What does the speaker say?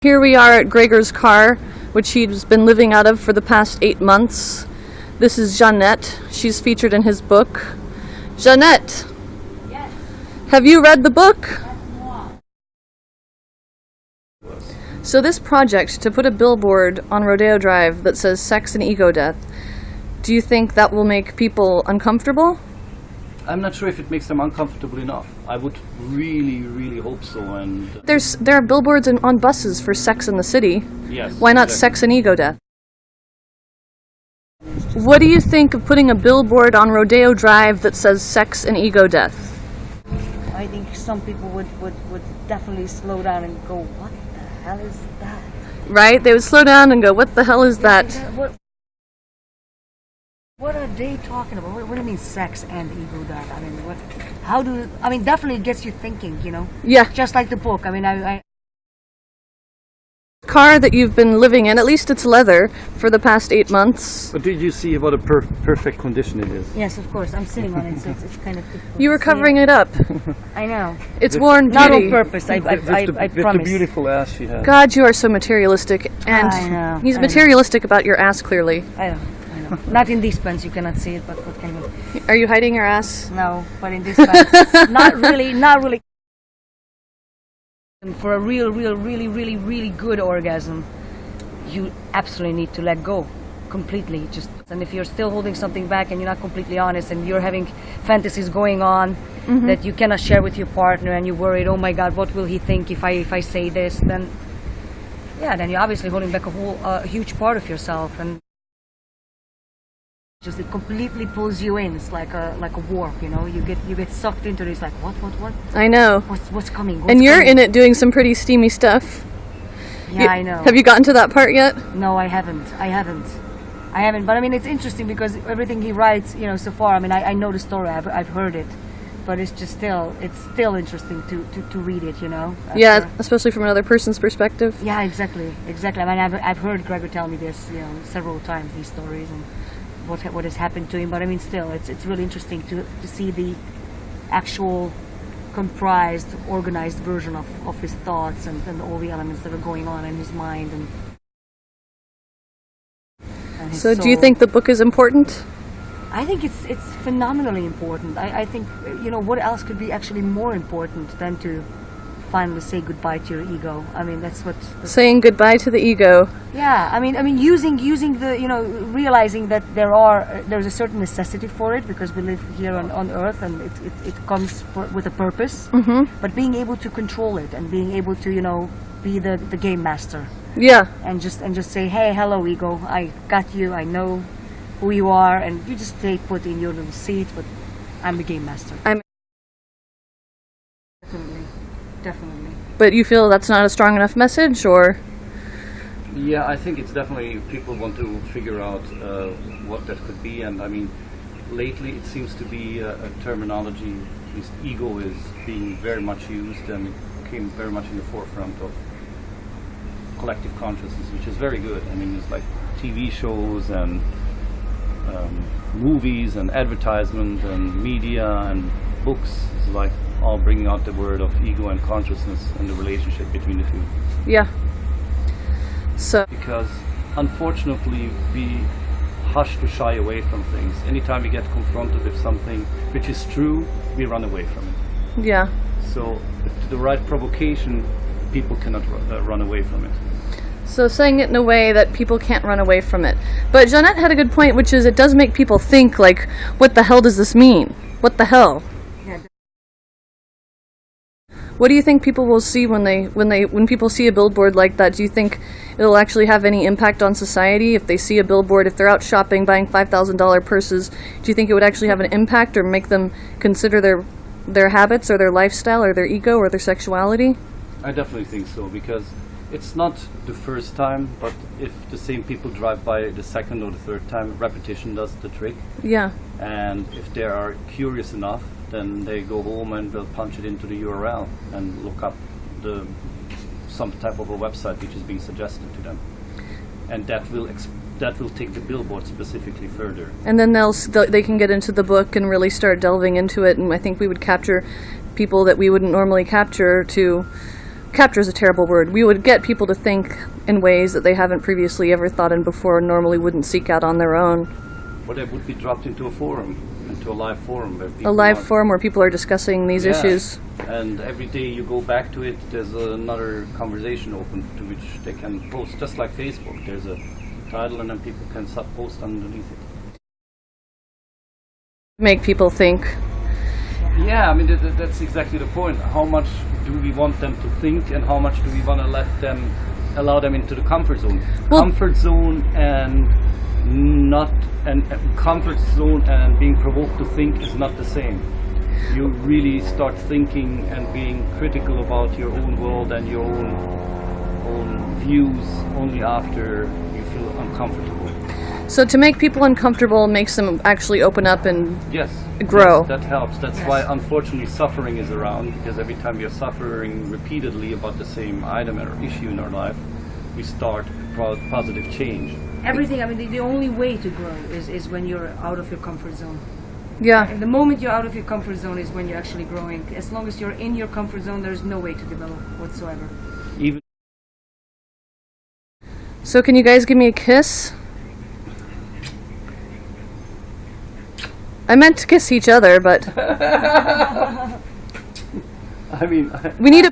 Here we are at Gregor's car, which he's been living out of for the past 8 months. This is Jeanette. She's featured in his book. Jeanette! Yes. Have you read the book? That's moi. So this project, to put a billboard on Rodeo Drive that says sex and ego death, do you think that will make people uncomfortable? I'm not sure if it makes them uncomfortable enough. I would really hope so. And There are billboards on buses for sex in the city. yes, Why not exactly. sex and ego death? What do you think of putting a billboard on Rodeo Drive that says sex and ego death? I think some people would definitely slow down and go, what the hell is that? Right? They would slow down and go, what the hell is that? What are they talking about? What do you mean sex and ego death? I mean, definitely it gets you thinking, you know? Yeah. Just like the book. I mean, I Car that you've been living in, at least it's leather, for the past 8 months. But did you see what a perfect condition it is? yes, of course. I'm sitting on it, so it's kind of difficult. You were to see covering it up. I know. It's worn Not beauty. on purpose, I With the promise. beautiful ass she has. God, you are so materialistic. And I know, he's I know. materialistic about your ass, clearly. I know. Not in these pants, you cannot see it, but what can you... Are you hiding your ass? No, but in this pants, not really. And for a really good orgasm, you absolutely need to let go completely. And if you're still holding something back and you're not completely honest and you're having fantasies going on that you cannot share with your partner and you're worried, oh my God, what will he think if I say this? Then you're obviously holding back a huge part of yourself, and just it completely pulls you in. It's like a warp, you know. You get sucked into this. Like what? I know. What's coming? And you're in it doing some pretty steamy stuff. Yeah, I know. Have you gotten to that part yet? No, I haven't. But I mean, it's interesting because everything he writes, you know, so far. I mean, I know the story. I've heard it, but it's still interesting to read it, you know. Yeah, especially from another person's perspective. Yeah, exactly. I mean, I've heard Gregor tell me this, you know, several times, these stories and what has happened to him. But I mean, still, it's really interesting to see the actual comprised, organized version of his thoughts and all the elements that are going on in his mind and his So do you soul. think the book is important? I think it's phenomenally important. I think, you know, what else could be actually more important than to finally say goodbye to your ego? I mean, that's what... Saying goodbye to the ego. Yeah, I mean, using the, you know, realizing that there's a certain necessity for it because we live here on Earth and it comes with a purpose. Mm-hmm. But being able to control it and being able to, you know, be the game master Yeah. and just say, hey, hello, ego, I got you, I know who you are, and you just stay put in your little seat, but I'm the game master. Definitely. But you feel that's not a strong enough message, or? Yeah, I think it's definitely people want to figure out what that could be, and I mean, lately it seems to be a terminology. At least ego is being very much used and came very much in the forefront of collective consciousness, which is very good. I mean, it's like TV shows and movies and advertisement and media and books. It's like all bringing out the word of ego and consciousness and the relationship between the two. Yeah. So. Because unfortunately we hush to shy away from things. Anytime we get confronted with something which is true, we run away from it. Yeah. So to the right provocation, people cannot run away from it. So saying it in a way that people can't run away from it. But Jeanette had a good point, which is it does make people think, like, what the hell does this mean? What the hell? Yeah. What do you think people will see when people see a billboard like that? Do you think it'll actually have any impact on society if they see a billboard, if they're out shopping buying $5,000 purses? Do you think it would actually have an impact or make them consider their habits or their lifestyle or their ego or their sexuality? I definitely think so, because it's not the first time, but if the same people drive by the second or the third time, repetition does the trick. Yeah. And if they are curious enough, then they go home and they'll punch it into the URL and look up some type of a website which is being suggested to them, and that will take the billboard specifically further. And then they can get into the book and really start delving into it. And I think we would capture people that we wouldn't normally capture to capture is a terrible word. We would get people to think in ways that they haven't previously ever thought in before, and normally wouldn't seek out on their own. Or they would be dropped into a forum, into a live forum. Where A people live are- forum where people are discussing these Yeah. issues. And every day you go back to it, there's another conversation open to which they can post, just like Facebook. There's a title and then people can post underneath it. Make people think. Yeah, I mean, that's exactly the point. How much do we want them to think, and how much do we want to allow them into the comfort zone? Well- Comfort zone and comfort zone and being provoked to think is not the same. You really start thinking and being critical about your own world and your own views only after you feel uncomfortable. So to make people uncomfortable makes them actually open up and Yes. Grow. Yes, that helps. That's why, unfortunately, suffering is around, because every time we are suffering repeatedly about the same item or issue in our life, we start positive change. Everything, I mean, the only way to grow is when you're out of your comfort zone. yeah. And the moment you're out of your comfort zone is when you're actually growing. As long as you're in your comfort zone, there's no way to develop whatsoever. Even So can you guys give me a kiss? I meant to kiss each other, but I mean, we need a